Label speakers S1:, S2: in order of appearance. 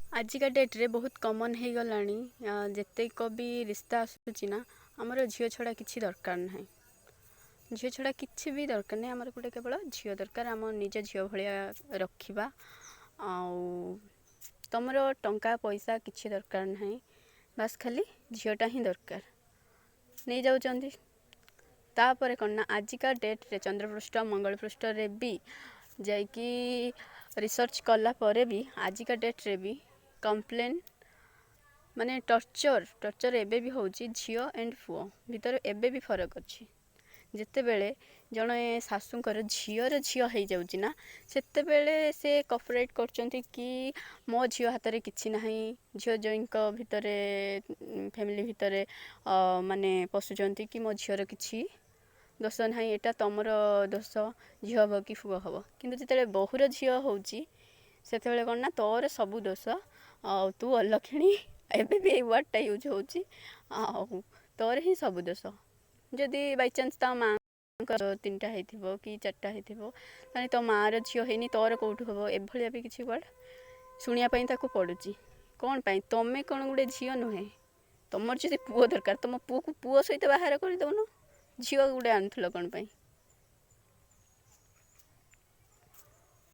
S1: आजिका डेट्रे बहुत कमन हो गलानी जेतेक भी रिश्ता आसूची ना आमर झील छड़ा किसी दरकार ना झील छड़ा किसी भी दरकार नहीं आमर गोटे केवल झील दरकार आम निज झील भाया रखा तुम टंका पैसा किसी दरकार ना बास खाली झीलटा ही दरकार नहीं जाऊँच तापर कौन ना आजिका डेट्रे चंद्रपृष्ठ मंगल पृष्ठ रे भी जाकि रिसर्च कला परे भी आजिका डेट्रे भी कंप्लेन माने टर्चर एबे भी होची झियो एंड पुओ भीतर एबे भी फरक अच्छी जिते बेले जड़े शाशुंकर झीर झील हो जाऊँगी ना सेते बेले से कपरेट करचंती कि मो झील हाथ में किसी ना झील जई भितर फैमिली भितर माने पशुचंती कि मो झीर किसी दोष ना यहाँ तुमर दोष झील हम कि पुओ हम किंतु जिते बहुर झील होची सेते कौन ना तोर सबू दोष तू अलक्षणी एबे भी वर्डटा यूज होची तोर ही सबू दोष जदि बाई चान्स ता माँ तीनटा हो कि चार्टा हो तो माँ झील है तोर कौटू हम एभलिया भी किसी वर्ड शुणापी पड़ुची कौन पाई तुम्हें कौन गोटे झील नुहे तुमर जब पुओ दरकार तुम पुओ को पुओ सहित बाहर कर दौन झील गोटे आणुल कौन पाई